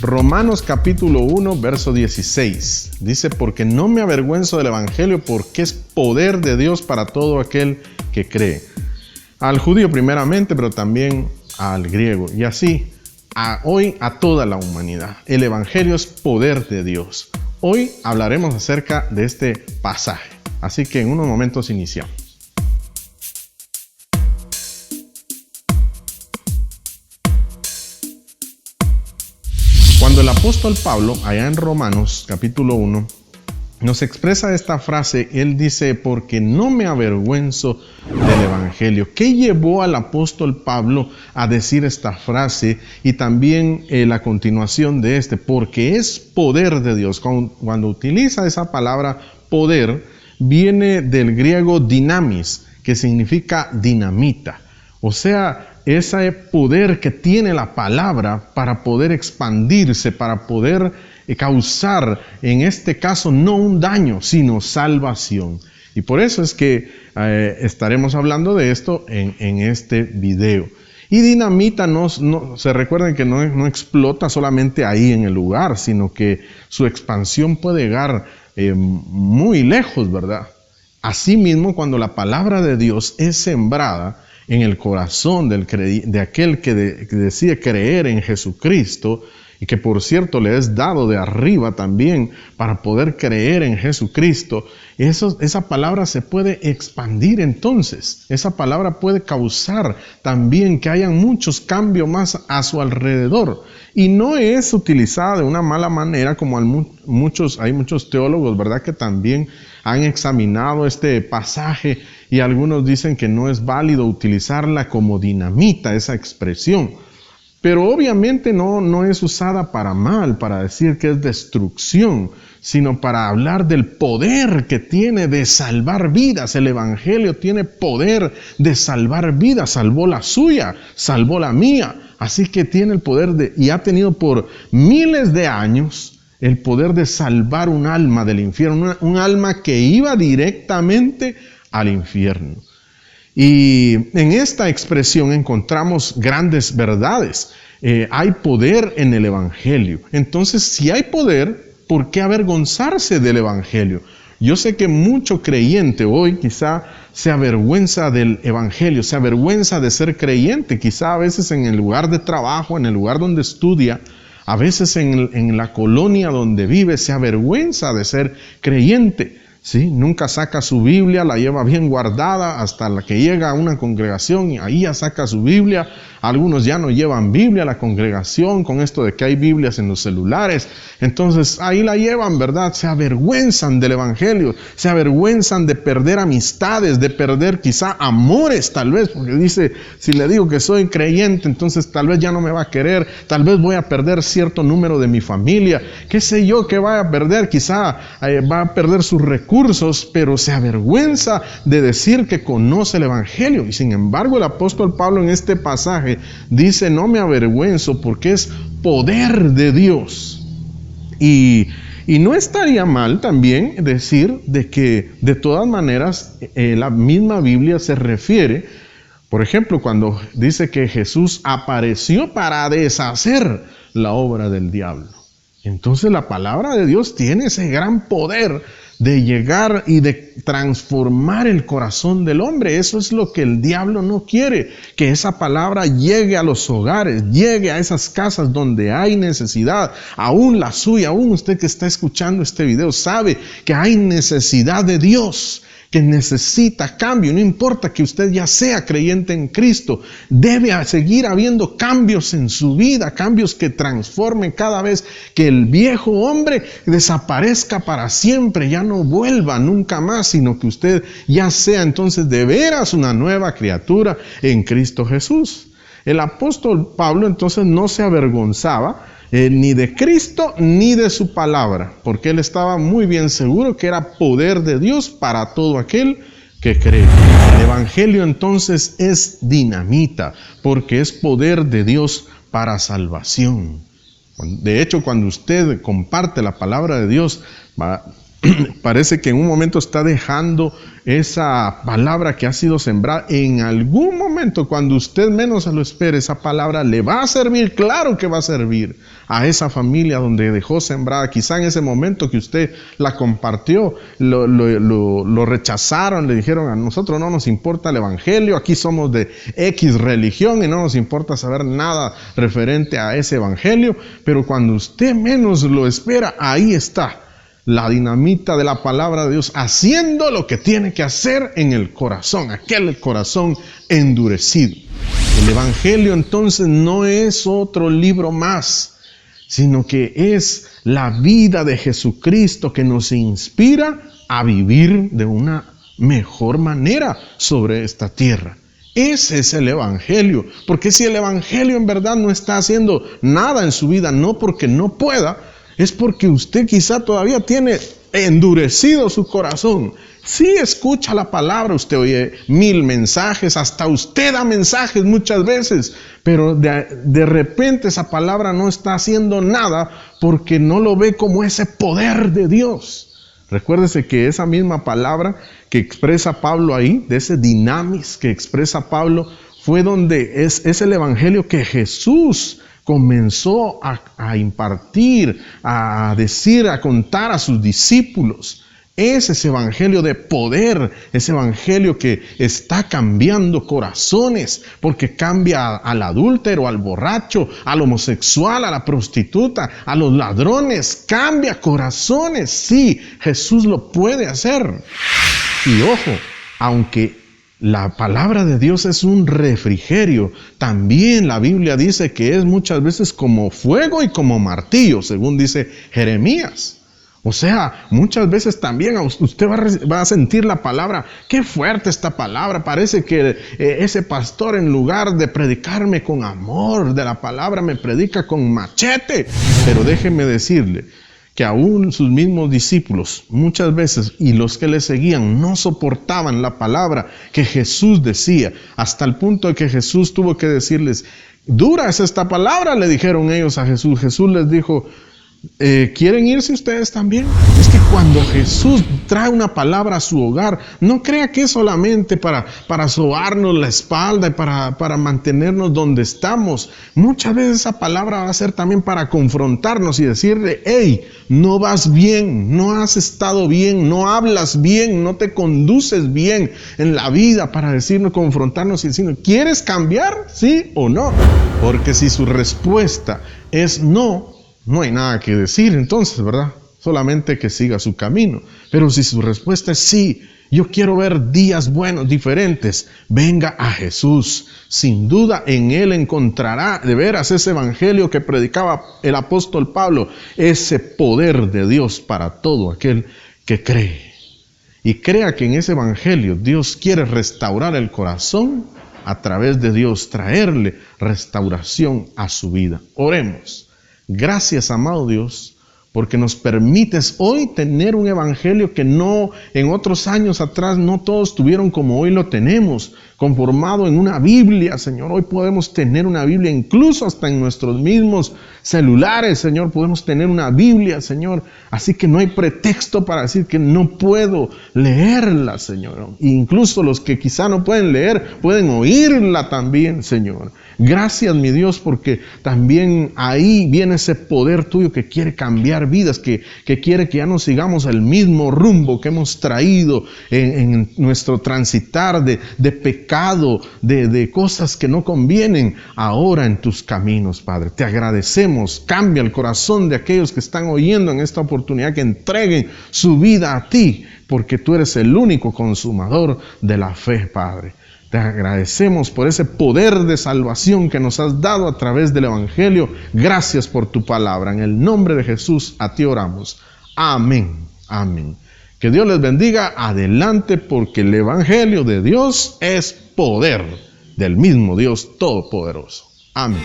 Romanos capítulo 1, verso 16. Dice, porque no me avergüenzo del evangelio, porque es poder de Dios para todo aquel que cree. Al judío primeramente, pero también al griego. Y así, hoy a toda la humanidad. El evangelio es poder de Dios. Hoy hablaremos acerca de este pasaje. Así que en unos momentos iniciamos. Cuando el apóstol Pablo, allá en Romanos capítulo 1, nos expresa esta frase, él dice, porque no me avergüenzo del evangelio. ¿Qué llevó al apóstol Pablo a decir esta frase? Y también la continuación de porque es poder de Dios. Cuando utiliza esa palabra poder, viene del griego dinamis, que significa dinamita. O sea, ese poder que tiene la palabra para poder expandirse, para poder causar, en este caso, no un daño, sino salvación. Y por eso es que estaremos hablando de esto en este video. Y dinamita se recuerden que no explota solamente ahí en el lugar, sino que su expansión puede llegar muy lejos, ¿verdad? Asimismo, cuando la palabra de Dios es sembrada en el corazón de aquel que decide creer en Jesucristo, y que por cierto le es dado de arriba también para poder creer en Jesucristo, esa palabra se puede expandir entonces. Esa palabra puede causar también que haya muchos cambios más a su alrededor. Y no es utilizada de una mala manera, como hay muchos teólogos, ¿verdad?, que también han examinado este pasaje y algunos dicen que no es válido utilizarla como dinamita, esa expresión. Pero obviamente no es usada para mal, para decir que es destrucción, sino para hablar del poder que tiene de salvar vidas. El evangelio tiene poder de salvar vidas, salvó la suya, salvó la mía. Así que tiene el poder y ha tenido por miles de años el poder de salvar un alma del infierno, un alma que iba directamente al infierno. Y en esta expresión encontramos grandes verdades. Hay poder en el evangelio. Entonces, si hay poder, ¿por qué avergonzarse del evangelio? Yo sé que mucho creyente hoy quizá se avergüenza del evangelio, se avergüenza de ser creyente, quizá a veces en el lugar de trabajo, en el lugar donde estudia, a veces en la colonia donde vive, se avergüenza de ser creyente. ¿Sí? Nunca saca su Biblia, la lleva bien guardada hasta la que llega a una congregación y ahí ya saca su Biblia. Algunos ya no llevan Biblia a la congregación con esto de que hay Biblias en los celulares. Entonces ahí la llevan, ¿verdad? Se avergüenzan del evangelio, se avergüenzan de perder amistades, de perder quizá amores tal vez, porque dice, si le digo que soy creyente, entonces tal vez ya no me va a querer, tal vez voy a perder cierto número de mi familia, qué sé yo que vaya a perder, quizá va a perder sus recursos, pero se avergüenza de decir que conoce el evangelio. Y sin embargo el apóstol Pablo en este pasaje dice, no me avergüenzo porque es poder de Dios. Y no estaría mal también decir de que de todas maneras la misma Biblia se refiere, por ejemplo, cuando dice que Jesús apareció para deshacer la obra del diablo. Entonces la palabra de Dios tiene ese gran poder de llegar y de transformar el corazón del hombre. Eso es lo que el diablo no quiere, que esa palabra llegue a los hogares, llegue a esas casas donde hay necesidad, aún la suya, aún usted que está escuchando este video sabe que hay necesidad de Dios, que necesita cambio. No importa que usted ya sea creyente en Cristo, debe seguir habiendo cambios en su vida, cambios que transformen cada vez que el viejo hombre desaparezca para siempre, ya no vuelva nunca más, sino que usted ya sea entonces de veras una nueva criatura en Cristo Jesús. El apóstol Pablo entonces no se avergonzaba ni de Cristo ni de su palabra, porque él estaba muy bien seguro que era poder de Dios para todo aquel que cree. El evangelio entonces es dinamita, porque es poder de Dios para salvación. De hecho, cuando usted comparte la palabra de Dios, parece que en un momento está dejando esa palabra que ha sido sembrada. En algún momento, cuando usted menos se lo espere, esa palabra le va a servir. Claro que va a servir a esa familia donde dejó sembrada. Quizá en ese momento que usted la compartió, lo rechazaron, le dijeron: a nosotros no nos importa el evangelio, aquí somos de X religión y no nos importa saber nada referente a ese evangelio. Pero cuando usted menos lo espera, ahí está la dinamita de la palabra de Dios haciendo lo que tiene que hacer en el corazón, aquel corazón endurecido. El evangelio entonces no es otro libro más, sino que es la vida de Jesucristo que nos inspira a vivir de una mejor manera sobre esta tierra. Ese es el evangelio, porque si el evangelio en verdad no está haciendo nada en su vida, no porque no pueda, es porque usted quizá todavía tiene endurecido su corazón. Sí escucha la palabra, usted oye 1000 mensajes, hasta usted da mensajes muchas veces, pero de repente esa palabra no está haciendo nada porque no lo ve como ese poder de Dios. Recuérdese que esa misma palabra que expresa Pablo ahí, de ese dinamis que expresa Pablo, fue donde es el evangelio que Jesús comenzó a impartir, a decir, a contar a sus discípulos. Es ese evangelio de poder, ese evangelio que está cambiando corazones, porque cambia al adúltero, al borracho, al homosexual, a la prostituta, a los ladrones, cambia corazones. Sí, Jesús lo puede hacer. Y ojo, aunque la palabra de Dios es un refrigerio, también la Biblia dice que es muchas veces como fuego y como martillo, según dice Jeremías. O sea, muchas veces también usted va a sentir la palabra. Qué fuerte esta palabra. Parece que ese pastor, en lugar de predicarme con amor de la palabra, me predica con machete. Pero déjeme decirle que aún sus mismos discípulos, muchas veces, y los que le seguían, no soportaban la palabra que Jesús decía, hasta el punto de que Jesús tuvo que decirles: dura es esta palabra, le dijeron ellos a Jesús. Jesús les dijo: ¿quieren irse ustedes también? Es que cuando Jesús trae una palabra a su hogar, no crea que es solamente para sobarnos la espalda y para mantenernos donde estamos. Muchas veces esa palabra va a ser también para confrontarnos y decirle: hey, no vas bien, no has estado bien, no hablas bien, no te conduces bien en la vida, para decirnos, confrontarnos y decirnos: ¿quieres cambiar? ¿Sí o no? Porque si su respuesta es no, no hay nada que decir entonces, ¿verdad? Solamente que siga su camino. Pero si su respuesta es sí, yo quiero ver días buenos, diferentes, venga a Jesús. Sin duda en Él encontrará de veras ese evangelio que predicaba el apóstol Pablo, ese poder de Dios para todo aquel que cree. Y crea que en ese evangelio Dios quiere restaurar el corazón, a través de Dios traerle restauración a su vida. Oremos. Gracias, amado Dios, porque nos permites hoy tener un evangelio que no, en otros años atrás, no todos tuvieron como hoy lo tenemos, conformado en una Biblia, Señor. Hoy podemos tener una Biblia, incluso hasta en nuestros mismos celulares, Señor, podemos tener una Biblia, Señor. Así que no hay pretexto para decir que no puedo leerla, Señor. Incluso los que quizá no pueden leer, pueden oírla también, Señor. Gracias, mi Dios, porque también ahí viene ese poder tuyo que quiere cambiar vidas, que quiere que ya no sigamos el mismo rumbo que hemos traído en nuestro transitar de pecado, de cosas que no convienen ahora en tus caminos, Padre. Te agradecemos. Cambia el corazón de aquellos que están oyendo en esta oportunidad, que entreguen su vida a ti, porque tú eres el único consumador de la fe, Padre. Te agradecemos por ese poder de salvación que nos has dado a través del evangelio. Gracias por tu palabra. En el nombre de Jesús, a ti oramos. Amén. Amén. Que Dios les bendiga. Adelante, porque el evangelio de Dios es poder del mismo Dios Todopoderoso. Amén.